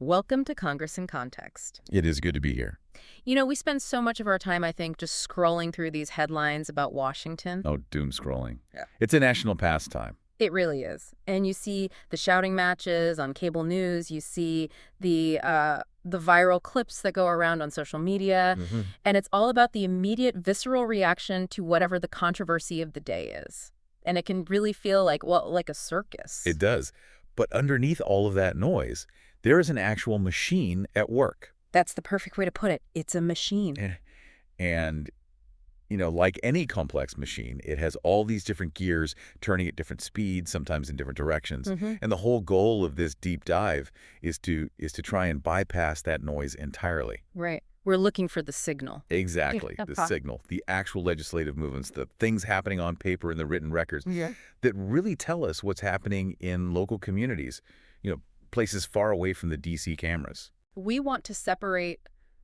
Welcome to Congress in Context. It is good to be here. You know, we spend so much of our time, I think, just scrolling through these headlines about Washington. Oh, doom scrolling. Yeah. It's a national pastime. It really is. And you see the shouting matches on cable news. You see the viral clips that go around on social media. And it's all about the immediate visceral reaction to whatever the controversy of the day is. And it can really feel like, well, like a circus. It does. But underneath all of that noise, there is an actual machine at work. That's the perfect way to put it. It's a machine. And you know, like any complex machine, it has all these different gears turning at different speeds, sometimes in different directions. And the whole goal of this deep dive is to try and bypass that noise entirely. Right. We're looking for the signal. Exactly. The signal, the actual legislative movements, the things happening on paper in the written records that really tell us what's happening in local communities, you know, places far away from the D.C. cameras. We want to separate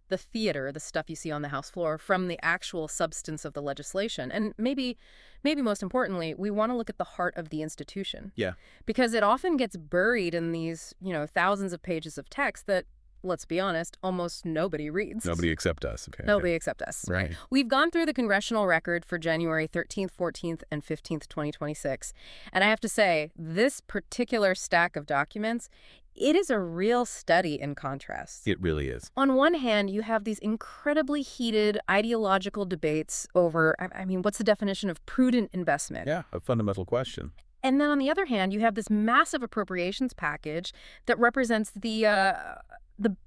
the theater, the stuff you see on the House floor, from the actual substance of the legislation. And maybe most importantly, we want to look at the heart of the institution. Yeah. Because it often gets buried in these, thousands of pages of text that, let's be honest, almost nobody reads. Nobody except us. Okay. Nobody except us. Right. We've gone through the Congressional Record for January 13th, 14th, and 15th, 2026. And I have to say, this particular stack of documents, it is a real study in contrast. It really is. On one hand, you have these incredibly heated ideological debates over, what's the definition of prudent investment? Yeah, a fundamental question. And then on the other hand, you have this massive appropriations package that represents the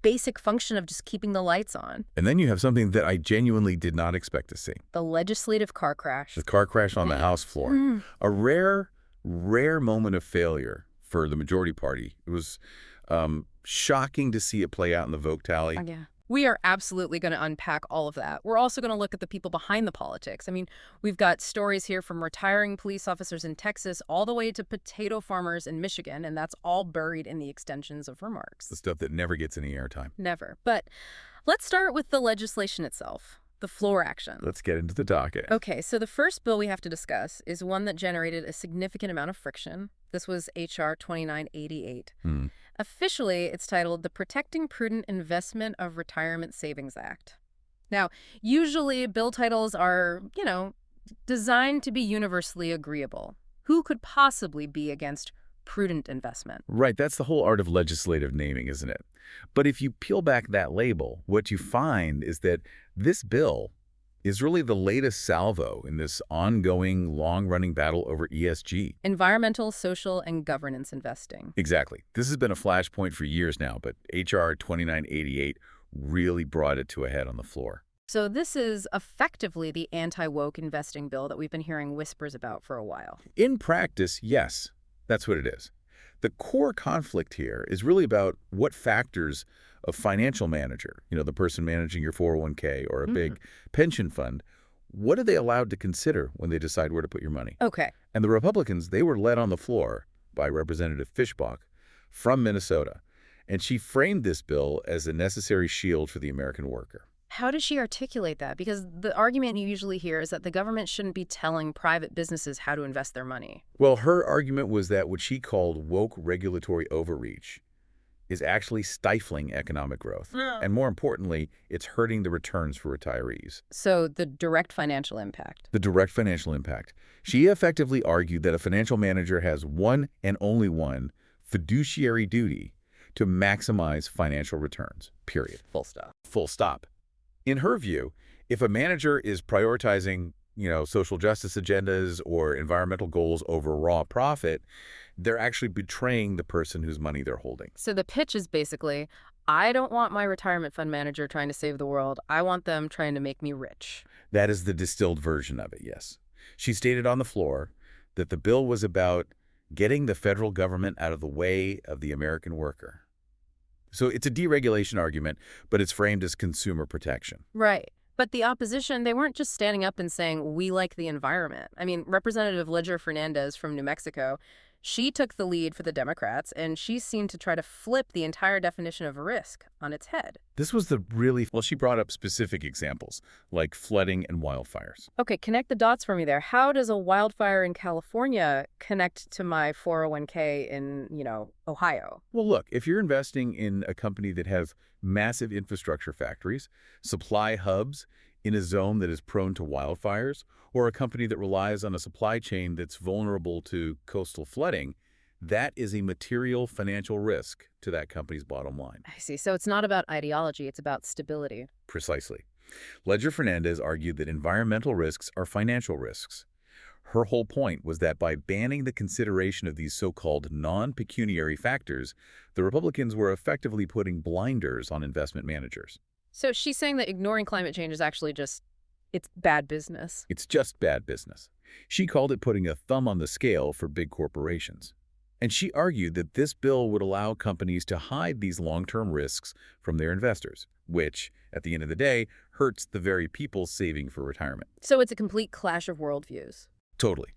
basic function of just keeping the lights on. And then you have something that I genuinely did not expect to see. The legislative car crash. The car crash on the House floor. A rare moment of failure for the majority party. It was shocking to see it play out in the vote tally. Yeah. We are absolutely going to unpack all of that. We're also going to look at the people behind the politics. We've got stories here from retiring police officers in Texas all the way to potato farmers in Michigan, and that's all buried in the extensions of remarks. The stuff that never gets any airtime. Never. But let's start with the legislation itself, the floor action. Let's get into the docket. Okay, so the first bill we have to discuss is one that generated a significant amount of friction. This was H.R. 2988. Officially, it's titled the Protecting Prudent Investment of Retirement Savings Act. Now, usually bill titles are, designed to be universally agreeable. Who could possibly be against prudent investment? Right, that's the whole art of legislative naming, isn't it? But if you peel back that label, what you find is that this bill is really the latest salvo in this ongoing, long-running battle over ESG. Environmental, social, and governance investing. Exactly. This has been a flashpoint for years now, but H.R. 2988 really brought it to a head on the floor. So this is effectively the anti-woke investing bill that we've been hearing whispers about for a while. In practice, yes, that's what it is. The core conflict here is really about what factors a financial manager, the person managing your 401k or a big pension fund, what are they allowed to consider when they decide where to put your money? Okay. And the Republicans, they were led on the floor by Representative Fishbach from Minnesota, and she framed this bill as a necessary shield for the American worker. How does she articulate that? Because the argument you usually hear is that the government shouldn't be telling private businesses how to invest their money. Well, her argument was that what she called woke regulatory overreach is actually stifling economic growth. And more importantly, it's hurting the returns for retirees. So the direct financial impact. The direct financial impact. She effectively argued that a financial manager has one and only one fiduciary duty to maximize financial returns, period. Full stop. Full stop. In her view, if a manager is prioritizing, social justice agendas or environmental goals over raw profit, they're actually betraying the person whose money they're holding. So the pitch is basically, I don't want my retirement fund manager trying to save the world. I want them trying to make me rich. That is the distilled version of it, yes. She stated on the floor that the bill was about getting the federal government out of the way of the American worker. So it's a deregulation argument, but it's framed as consumer protection. Right. But the opposition, they weren't just standing up and saying, we like the environment. Representative Ledger Fernandez from New Mexico, She took the lead for the Democrats, and she seemed to try to flip the entire definition of risk on its head. This was well, she brought up specific examples, like flooding and wildfires. Okay, connect the dots for me there. How does a wildfire in California connect to my 401k in, Ohio? Well, look, if you're investing in a company that has massive infrastructure factories, supply hubs in a zone that is prone to wildfires, or a company that relies on a supply chain that's vulnerable to coastal flooding, that is a material financial risk to that company's bottom line. I see. So it's not about ideology, it's about stability. Precisely. Ledger Fernandez argued that environmental risks are financial risks. Her whole point was that by banning the consideration of these so-called non-pecuniary factors, the Republicans were effectively putting blinders on investment managers. So she's saying that ignoring climate change is actually it's bad business. It's just bad business. She called it putting a thumb on the scale for big corporations. And she argued that this bill would allow companies to hide these long-term risks from their investors, which, at the end of the day, hurts the very people saving for retirement. So it's a complete clash of worldviews. Totally.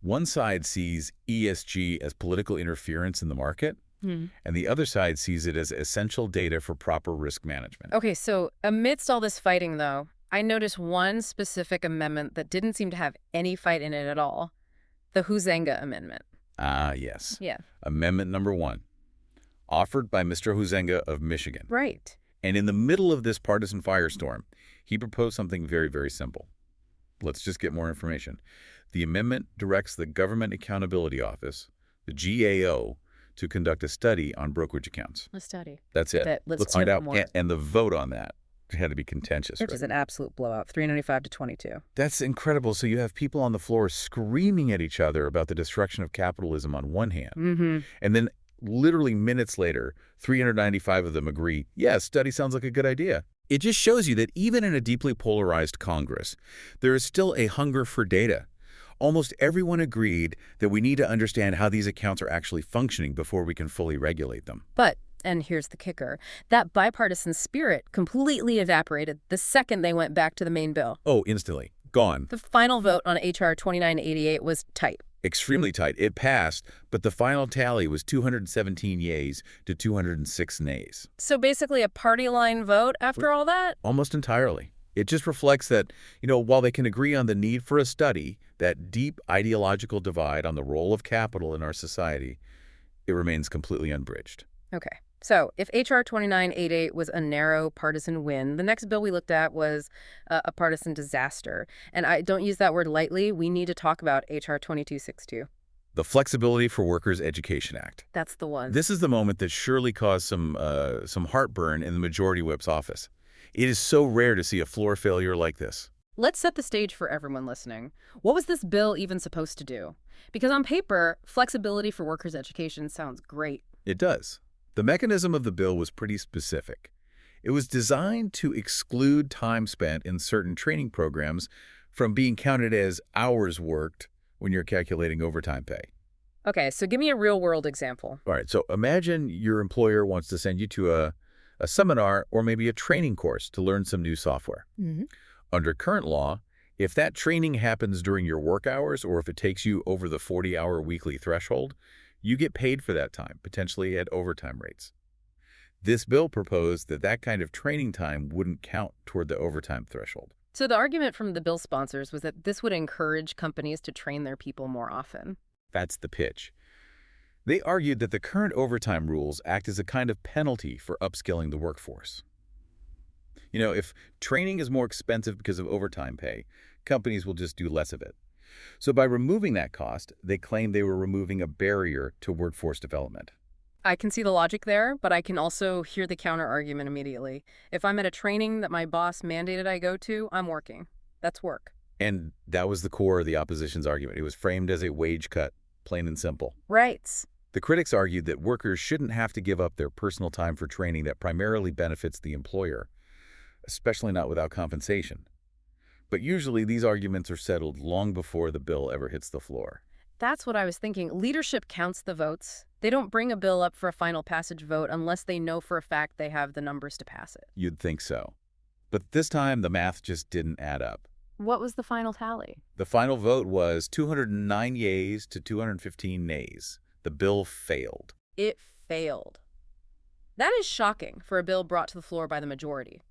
One side sees ESG as political interference in the market, and the other side sees it as essential data for proper risk management. Okay, so amidst all this fighting, though, I noticed one specific amendment that didn't seem to have any fight in it at all. The Huizenga Amendment. Ah, yes. Yeah. Amendment number 1, offered by Mr. Huizenga of Michigan. Right. And in the middle of this partisan firestorm, he proposed something very, very simple. Let's just get more information. The amendment directs the Government Accountability Office, the GAO, to conduct a study on brokerage accounts. A study. That's it. Let's find out. more. And the vote on that had to be contentious. Which right? is an absolute blowout, 395 to 22. That's incredible. So you have people on the floor screaming at each other about the destruction of capitalism on one hand. And then literally minutes later, 395 of them agree, yes, study sounds like a good idea. It just shows you that even in a deeply polarized Congress, there is still a hunger for data. Almost everyone agreed that we need to understand how these accounts are actually functioning before we can fully regulate them. But, and here's the kicker, that bipartisan spirit completely evaporated the second they went back to the main bill. Oh, instantly. Gone. The final vote on H.R. 2988 was tight. Extremely tight. It passed, but the final tally was 217 yeas to 206 nays. So basically a party line vote after all that? Almost entirely. It just reflects that, while they can agree on the need for a study, that deep ideological divide on the role of capital in our society, it remains completely unbridged. Okay. So if H.R. 2988 was a narrow partisan win, the next bill we looked at was a partisan disaster. And I don't use that word lightly. We need to talk about H.R. 2262. The Flexibility for Workers Education Act. That's the one. This is the moment that surely caused some heartburn in the Majority Whip's office. It is so rare to see a floor failure like this. Let's set the stage for everyone listening. What was this bill even supposed to do? Because on paper, flexibility for workers' education sounds great. It does. The mechanism of the bill was pretty specific. It was designed to exclude time spent in certain training programs from being counted as hours worked when you're calculating overtime pay. Okay, so give me a real-world example. All right, so imagine your employer wants to send you to a seminar or maybe a training course to learn some new software. Under current law, if that training happens during your work hours or if it takes you over the 40-hour weekly threshold, you get paid for that time, potentially at overtime rates. This bill proposed that that kind of training time wouldn't count toward the overtime threshold. So the argument from the bill sponsors was that this would encourage companies to train their people more often. That's the pitch. They argued that the current overtime rules act as a kind of penalty for upskilling the workforce. If training is more expensive because of overtime pay, companies will just do less of it. So by removing that cost, they claimed they were removing a barrier to workforce development. I can see the logic there, but I can also hear the counter-argument immediately. If I'm at a training that my boss mandated I go to, I'm working. That's work. And that was the core of the opposition's argument. It was framed as a wage cut, plain and simple. Right. The critics argued that workers shouldn't have to give up their personal time for training that primarily benefits the employer, especially not without compensation. But usually these arguments are settled long before the bill ever hits the floor. That's what I was thinking. Leadership counts the votes. They don't bring a bill up for a final passage vote unless they know for a fact they have the numbers to pass it. You'd think so. But this time the math just didn't add up. What was the final tally? The final vote was 209 yeas to 215 nays. The bill failed. It failed. That is shocking for a bill brought to the floor by the majority.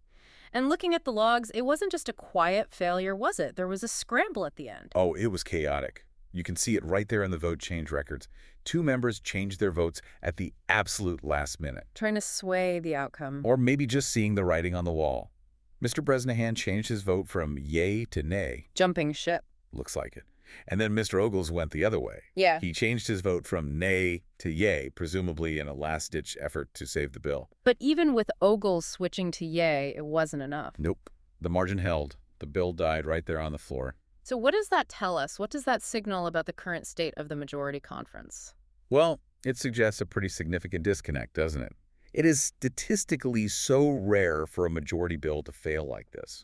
And looking at the logs, it wasn't just a quiet failure, was it? There was a scramble at the end. Oh, it was chaotic. You can see it right there in the vote change records. 2 members changed their votes at the absolute last minute. Trying to sway the outcome. Or maybe just seeing the writing on the wall. Mr. Bresnahan changed his vote from yay to nay. Jumping ship. Looks like it. And then Mr. Ogles went the other way. Yeah. He changed his vote from nay to yay, presumably in a last-ditch effort to save the bill. But even with Ogles switching to yay, it wasn't enough. Nope. The margin held. The bill died right there on the floor. So what does that tell us? What does that signal about the current state of the majority conference? Well, it suggests a pretty significant disconnect, doesn't it? It is statistically so rare for a majority bill to fail like this.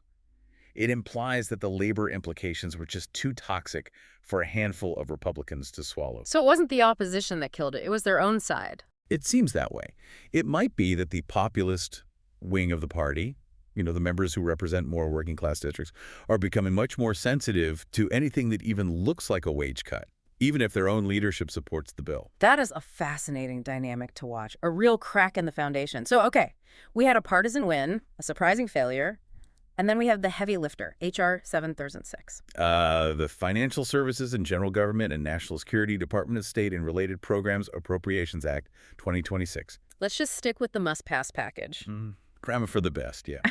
It implies that the labor implications were just too toxic for a handful of Republicans to swallow. So it wasn't the opposition that killed it. It was their own side. It seems that way. It might be that the populist wing of the party, the members who represent more working-class districts, are becoming much more sensitive to anything that even looks like a wage cut, even if their own leadership supports the bill. That is a fascinating dynamic to watch, a real crack in the foundation. So, okay, we had a partisan win, a surprising failure, and then we have the heavy lifter, H.R. 7006. The Financial Services and General Government and National Security Department of State and Related Programs Appropriations Act 2026. Let's just stick with the must-pass package. Cram it for the best, yeah.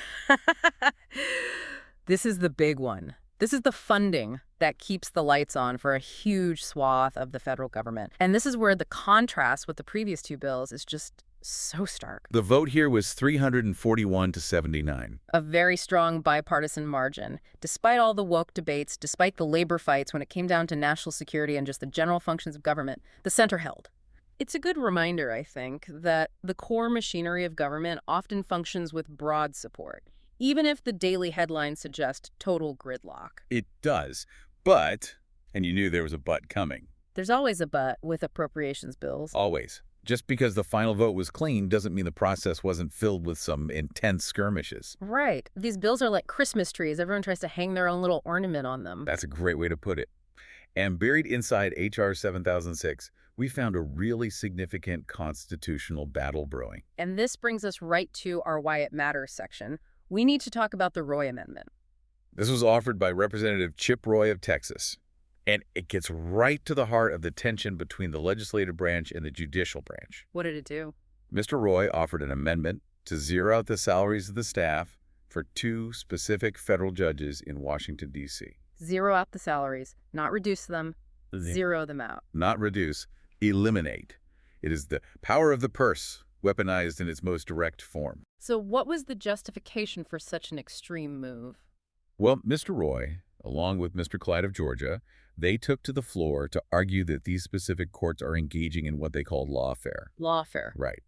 This is the big one. This is the funding that keeps the lights on for a huge swath of the federal government. And this is where the contrast with the previous 2 bills is just so stark. The vote here was 341 to 79. A very strong bipartisan margin. Despite all the woke debates, despite the labor fights when it came down to national security and just the general functions of government, the center held. It's a good reminder, I think, that the core machinery of government often functions with broad support, even if the daily headlines suggest total gridlock. It does, but, and you knew there was a but coming. There's always a but with appropriations bills. Always. Just because the final vote was clean doesn't mean the process wasn't filled with some intense skirmishes. Right. These bills are like Christmas trees. Everyone tries to hang their own little ornament on them. That's a great way to put it. And buried inside H.R. 7006, we found a really significant constitutional battle brewing. And this brings us right to our Why It Matters section. We need to talk about the Roy Amendment. This was offered by Representative Chip Roy of Texas. And it gets right to the heart of the tension between the legislative branch and the judicial branch. What did it do? Mr. Roy offered an amendment to zero out the salaries of the staff for 2 specific federal judges in Washington, D.C. Zero out the salaries, not reduce them, zero them out. Not reduce, eliminate. It is the power of the purse, weaponized in its most direct form. So what was the justification for such an extreme move? Well, Mr. Roy, along with Mr. Clyde of Georgia, they took to the floor to argue that these specific courts are engaging in what they called lawfare. Lawfare. Right.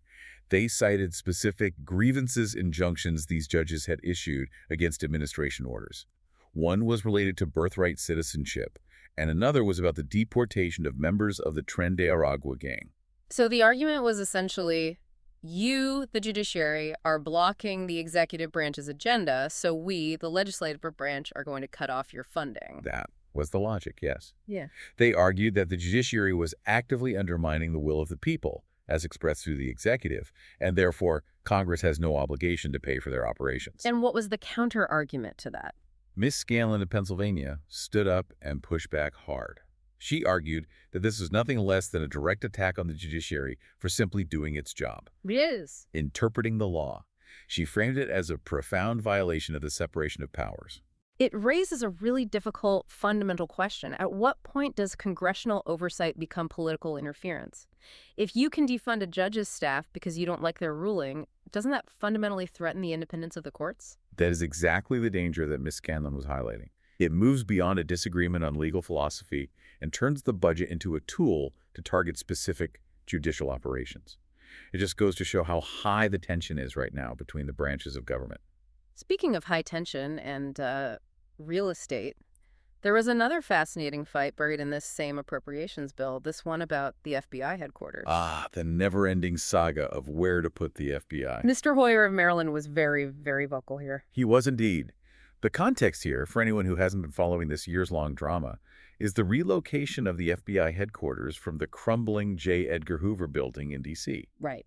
They cited specific grievances injunctions these judges had issued against administration orders. One was related to birthright citizenship, and another was about the deportation of members of the Tren de Aragua gang. So the argument was essentially, you, the judiciary, are blocking the executive branch's agenda, so we, the legislative branch, are going to cut off your funding. That was the logic, yes. Yeah. They argued that the judiciary was actively undermining the will of the people, as expressed through the executive, and therefore Congress has no obligation to pay for their operations. And what was the counter-argument to that? Miss Scanlon of Pennsylvania stood up and pushed back hard. She argued that this was nothing less than a direct attack on the judiciary for simply doing its job. It is. Interpreting the law. She framed it as a profound violation of the separation of powers. It raises a really difficult fundamental question. At what point does congressional oversight become political interference? If you can defund a judge's staff because you don't like their ruling, doesn't that fundamentally threaten the independence of the courts? That is exactly the danger that Ms. Scanlon was highlighting. It moves beyond a disagreement on legal philosophy and turns the budget into a tool to target specific judicial operations. It just goes to show how high the tension is right now between the branches of government. Speaking of high tension and real estate, there was another fascinating fight buried in this same appropriations bill, this one about the FBI headquarters. The never-ending saga of where to put the FBI. Mr. Hoyer of Maryland was very, very vocal here. He was indeed. The context here, for anyone who hasn't been following this years-long drama, is the relocation of the FBI headquarters from the crumbling J. Edgar Hoover building in D.C. Right.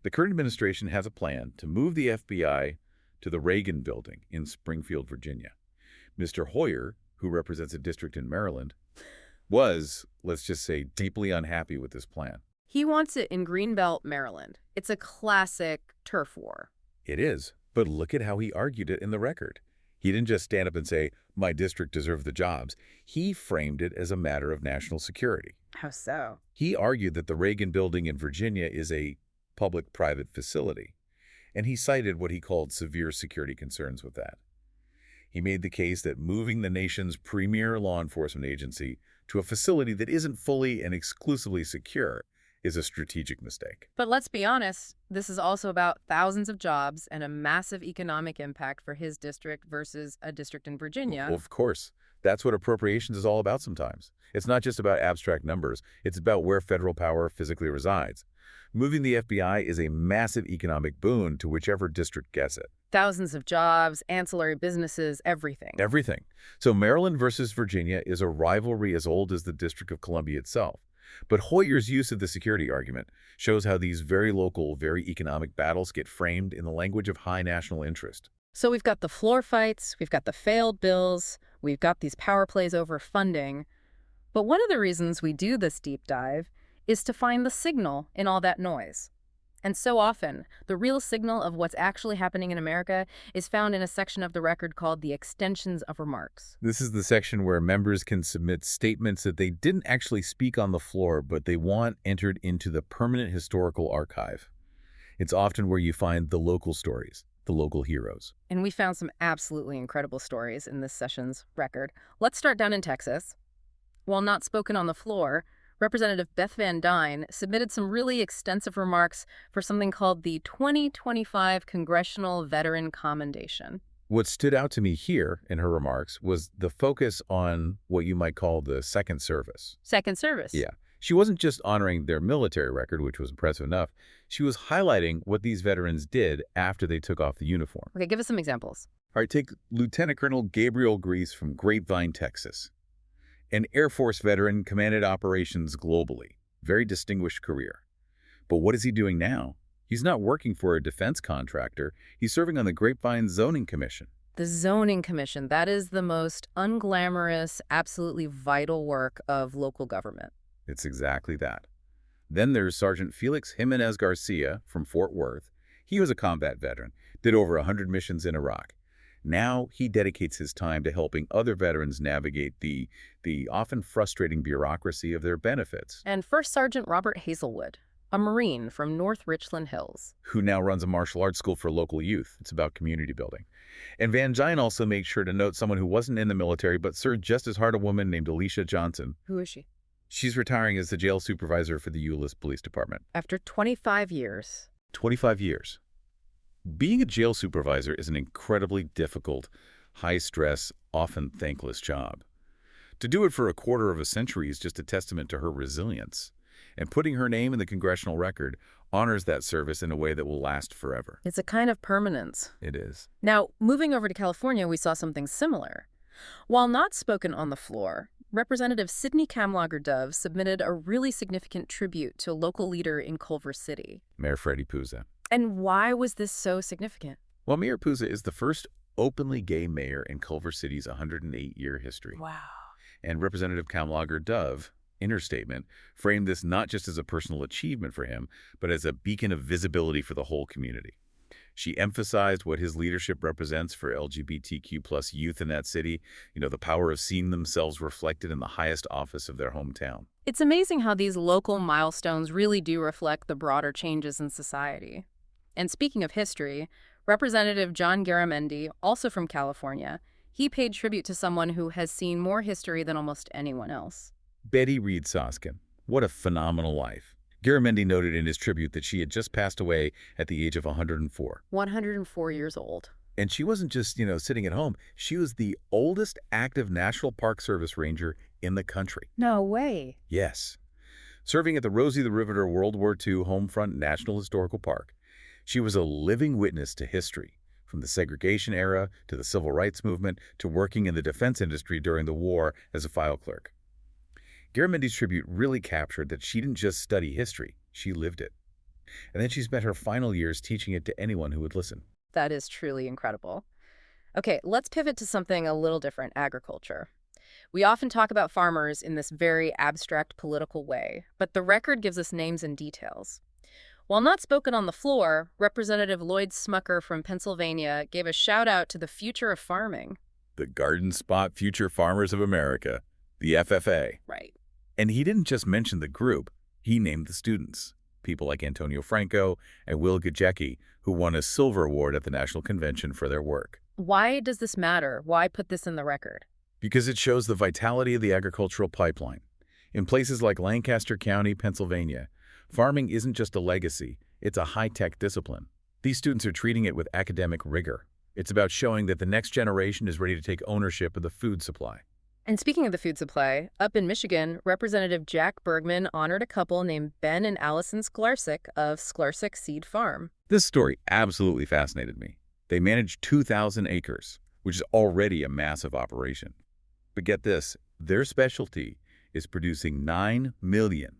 The current administration has a plan to move the FBI to the Reagan building in Springfield, Virginia. Mr. Hoyer, who represents a district in Maryland, was, let's just say, deeply unhappy with this plan. He wants it in Greenbelt, Maryland. It's a classic turf war. It is, but look at how he argued it in the record. He didn't just stand up and say, my district deserved the jobs. He framed it as a matter of national security. How so? He argued that the Reagan building in Virginia is a public-private facility, and he cited what he called severe security concerns with that. He made the case that moving the nation's premier law enforcement agency to a facility that isn't fully and exclusively secure is a strategic mistake. But let's be honest, this is also about thousands of jobs and a massive economic impact for his district versus a district in Virginia. Well, of course. That's what appropriations is all about sometimes. It's not just about abstract numbers. It's about where federal power physically resides. Moving the FBI is a massive economic boon to whichever district gets it. Thousands of jobs, ancillary businesses, everything. Everything. So Maryland versus Virginia is a rivalry as old as the District of Columbia itself. But Hoyer's use of the security argument shows how these very local, very economic battles get framed in the language of high national interest. So we've got the floor fights, we've got the failed bills, we've got these power plays over funding. But one of the reasons we do this deep dive is to find the signal in all that noise. And so often, the real signal of what's actually happening in America is found in a section of the record called the extensions of remarks. This is the section where members can submit statements that they didn't actually speak on the floor, but they want entered into the permanent historical archive. It's often where you find the local stories, the local heroes. And we found some absolutely incredible stories in this session's record. Let's start down in Texas. While not spoken on the floor, Representative Beth Van Dyne submitted some really extensive remarks for something called the 2025 Congressional Veteran Commendation. What stood out to me here in her remarks was the focus on what you might call the second service. Second service? Yeah. She wasn't just honoring their military record, which was impressive enough. She was highlighting what these veterans did after they took off the uniform. Okay, give us some examples. All right, take Lieutenant Colonel Gabriel Grease from Grapevine, Texas. An Air Force veteran, commanded operations globally. Very distinguished career. But what is he doing now? He's not working for a defense contractor. He's serving on the Grapevine Zoning Commission. The Zoning Commission, that is the most unglamorous, absolutely vital work of local government. It's exactly that. Then there's Sergeant Felix Jimenez Garcia from Fort Worth. He was a combat veteran, did over 100 missions in Iraq. Now he dedicates his time to helping other veterans navigate the often frustrating bureaucracy of their benefits. And First Sergeant Robert Hazelwood, a Marine from North Richland Hills, who now runs a martial arts school for local youth. It's about community building. And Van Dyne also makes sure to note someone who wasn't in the military but served just as hard, a woman named Alicia Johnson. Who is she? She's retiring as the jail supervisor for the Euless Police Department. After 25 years. 25 years. Being a jail supervisor is an incredibly difficult, high-stress, often thankless job. To do it for a quarter of a century is just a testament to her resilience. And putting her name in the Congressional Record honors that service in a way that will last forever. It's a kind of permanence. It is. Now, moving over to California, we saw something similar. While not spoken on the floor, Representative Sidney Kamlager-Dove submitted a really significant tribute to a local leader in Culver City. Mayor Freddie Pouza. And why was this so significant? Well, Mayor Pouza is the first openly gay mayor in Culver City's 108-year history. Wow. And Representative Kamlager-Dove, in her statement, framed this not just as a personal achievement for him, but as a beacon of visibility for the whole community. She emphasized what his leadership represents for LGBTQ+ youth in that city, the power of seeing themselves reflected in the highest office of their hometown. It's amazing how these local milestones really do reflect the broader changes in society. And speaking of history, Representative John Garamendi, also from California, he paid tribute to someone who has seen more history than almost anyone else. Betty Reed Soskin. What a phenomenal life. Garamendi noted in his tribute that she had just passed away at the age of 104. 104 years old. And she wasn't just, sitting at home. She was the oldest active National Park Service ranger in the country. No way. Yes. Serving at the Rosie the Riveter World War II Homefront National Historical Park, she was a living witness to history, from the segregation era to the civil rights movement to working in the defense industry during the war as a file clerk. Garamendi's tribute really captured that she didn't just study history, she lived it. And then she spent her final years teaching it to anyone who would listen. That is truly incredible. Okay, let's pivot to something a little different, agriculture. We often talk about farmers in this very abstract political way, but the record gives us names and details. While not spoken on the floor, Representative Lloyd Smucker from Pennsylvania gave a shout-out to the future of farming. The Garden Spot Future Farmers of America, the FFA. Right. And he didn't just mention the group, he named the students. People like Antonio Franco and Will Gajecki, who won a Silver Award at the National Convention for their work. Why does this matter? Why put this in the record? Because it shows the vitality of the agricultural pipeline. In places like Lancaster County, Pennsylvania, farming isn't just a legacy, it's a high-tech discipline. These students are treating it with academic rigor. It's about showing that the next generation is ready to take ownership of the food supply. And speaking of the food supply, up in Michigan, Representative Jack Bergman honored a couple named Ben and Allison Sklarczyk of Sklarczyk Seed Farm. This story absolutely fascinated me. They manage 2,000 acres, which is already a massive operation. But get this, their specialty is producing 9 million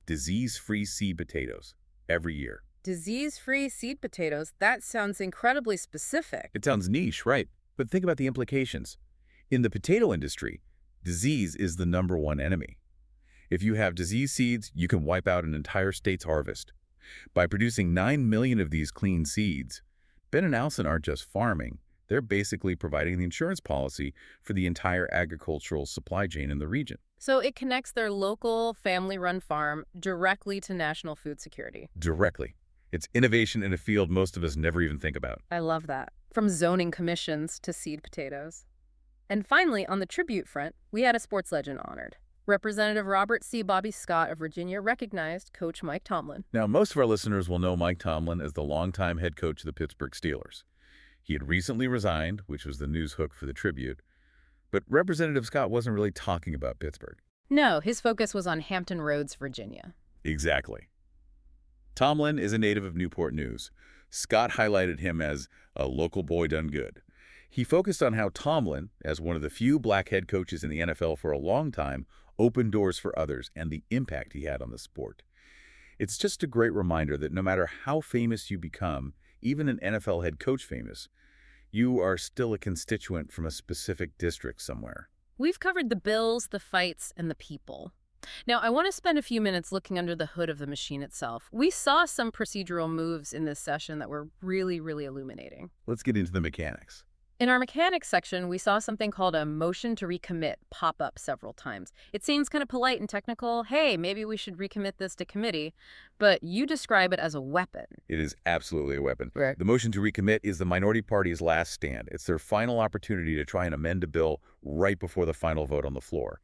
disease-free seed potatoes every year. Disease-free seed potatoes? That sounds incredibly specific. It sounds niche, right? But think about the implications. In the potato industry, disease is the #1 enemy. If you have disease seeds, you can wipe out an entire state's harvest. By producing 9 million of these clean seeds, Ben and Allison aren't just farming. They're basically providing the insurance policy for the entire agricultural supply chain in the region. So it connects their local family-run farm directly to national food security. Directly. It's innovation in a field most of us never even think about. I love that. From zoning commissions to seed potatoes. And finally, on the tribute front, we had a sports legend honored. Representative Robert C. Bobby Scott of Virginia recognized Coach Mike Tomlin. Now, most of our listeners will know Mike Tomlin as the longtime head coach of the Pittsburgh Steelers. He had recently resigned, which was the news hook for the tribute. But Representative Scott wasn't really talking about Pittsburgh. No, his focus was on Hampton Roads, Virginia. Exactly. Tomlin is a native of Newport News. Scott highlighted him as a local boy done good. He focused on how Tomlin, as one of the few black head coaches in the NFL for a long time, opened doors for others and the impact he had on the sport. It's just a great reminder that no matter how famous you become, even an NFL head coach famous, you are still a constituent from a specific district somewhere. We've covered the bills, the fights, and the people. Now, I want to spend a few minutes looking under the hood of the machine itself. We saw some procedural moves in this session that were really, really illuminating. Let's get into the mechanics. In our mechanics section, we saw something called a motion to recommit pop up several times. It seems kind of polite and technical. Hey, maybe we should recommit this to committee, but you describe it as a weapon. It is absolutely a weapon. Right. The motion to recommit is the minority party's last stand. It's their final opportunity to try and amend a bill right before the final vote on the floor.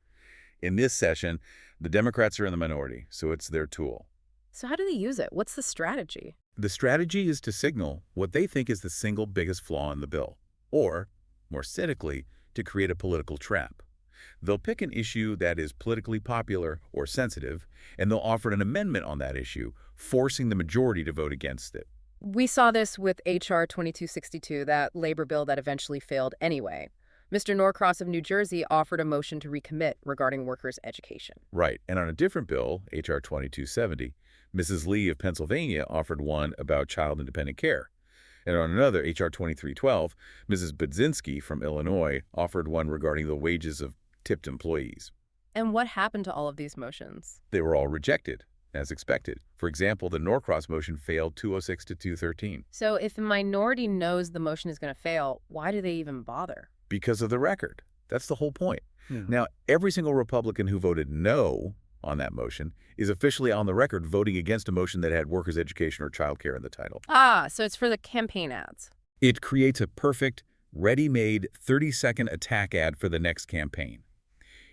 In this session, the Democrats are in the minority, so it's their tool. So how do they use it? What's the strategy? The strategy is to signal what they think is the single biggest flaw in the bill. Or, more cynically, to create a political trap. They'll pick an issue that is politically popular or sensitive, and they'll offer an amendment on that issue, forcing the majority to vote against it. We saw this with H.R. 2262, that labor bill that eventually failed anyway. Mr. Norcross of New Jersey offered a motion to recommit regarding workers' education. Right, and on a different bill, H.R. 2270, Mrs. Lee of Pennsylvania offered one about child independent care. And on another, H.R. 2312, Mrs. Budzinski from Illinois offered one regarding the wages of tipped employees. And what happened to all of these motions? They were all rejected, as expected. For example, the Norcross motion failed 206 to 213. So if a minority knows the motion is going to fail, why do they even bother? Because of the record. That's the whole point. Yeah. Now, every single Republican who voted no on that motion is officially on the record voting against a motion that had workers' education or child care in the title. Ah, so it's for the campaign ads. It creates a perfect, ready-made 30-second attack ad for the next campaign.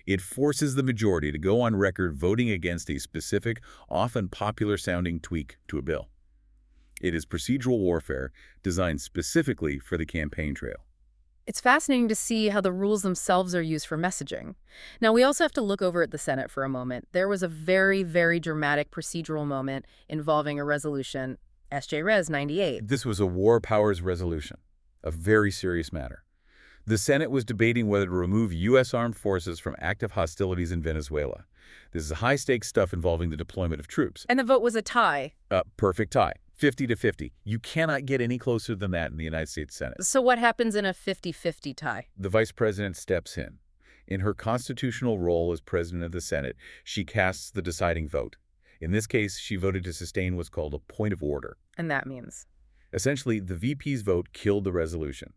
It forces the majority to go on record voting against a specific, often popular-sounding tweak to a bill. It is procedural warfare designed specifically for the campaign trail. It's fascinating to see how the rules themselves are used for messaging. Now, we also have to look over at the Senate for a moment. There was a very, very dramatic procedural moment involving a resolution, SJ Res 98. This was a war powers resolution. a very serious matter. The Senate was debating whether to remove U.S. armed forces from active hostilities in Venezuela. This is high-stakes stuff involving the deployment of troops. And the vote was a tie. Perfect tie, 50 to 50. You cannot get any closer than that in the United States Senate. So what happens in a 50-50 tie? The vice president steps in. In her constitutional role as president of the Senate, she casts the deciding vote. In this case, she voted to sustain what's called a point of order. And that means? Essentially, the VP's vote killed the resolution.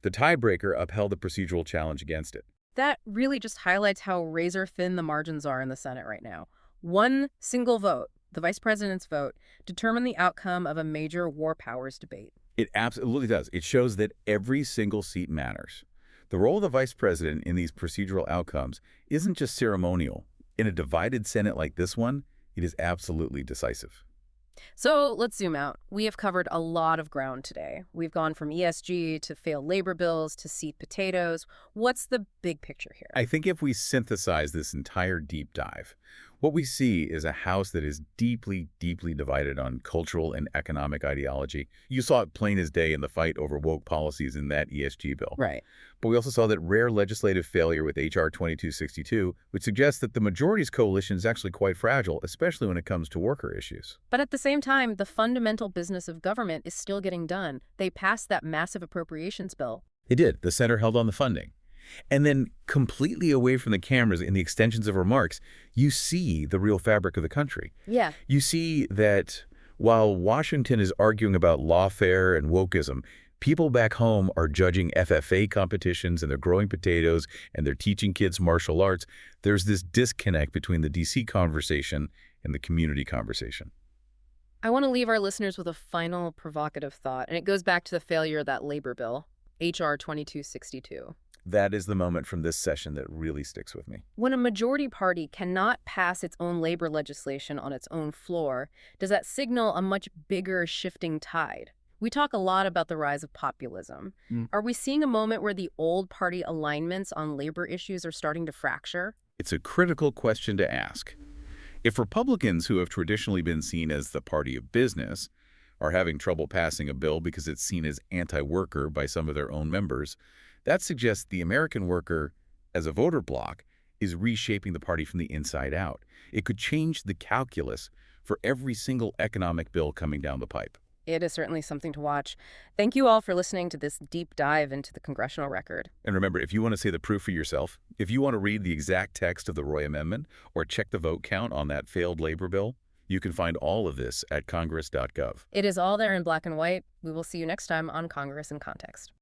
The tiebreaker upheld the procedural challenge against it. That really just highlights how razor-thin the margins are in the Senate right now. One single vote, the vice president's vote, determined the outcome of a major war powers debate. It absolutely does. It shows that every single seat matters. The role of the vice president in these procedural outcomes isn't just ceremonial. In a divided Senate like this one, it is absolutely decisive. So let's zoom out. We have covered a lot of ground today. We've gone from ESG to failed labor bills to seat potatoes. What's the big picture here? I think if we synthesize this entire deep dive, what we see is a House that is deeply, deeply divided on cultural and economic ideology. You saw it plain as day in the fight over woke policies in that ESG bill. Right. But we also saw that rare legislative failure with H.R. 2262, which suggests that the majority's coalition is actually quite fragile, especially when it comes to worker issues. But at the same time, the fundamental business of government is still getting done. They passed that massive appropriations bill. They did. The center held on the funding. And then completely away from the cameras in the extensions of remarks, you see the real fabric of the country. Yeah. You see that while Washington is arguing about lawfare and wokeism, people back home are judging FFA competitions and they're growing potatoes and they're teaching kids martial arts. There's this disconnect between the D.C. conversation and the community conversation. I want to leave our listeners with a final provocative thought, and it goes back to the failure of that labor bill, H.R. 2262. That is the moment from this session that really sticks with me. When a majority party cannot pass its own labor legislation on its own floor, does that signal a much bigger shifting tide? We talk a lot about the rise of populism. Are we seeing a moment where the old party alignments on labor issues are starting to fracture? It's a critical question to ask. If Republicans, who have traditionally been seen as the party of business, are having trouble passing a bill because it's seen as anti-worker by some of their own members, that suggests the American worker, as a voter bloc, is reshaping the party from the inside out. It could change the calculus for every single economic bill coming down the pipe. It is certainly something to watch. Thank you all for listening to this deep dive into the Congressional Record. And remember, if you want to see the proof for yourself, if you want to read the exact text of the Roy Amendment or check the vote count on that failed labor bill, you can find all of this at congress.gov. It is all there in black and white. We will see you next time on Congress in Context.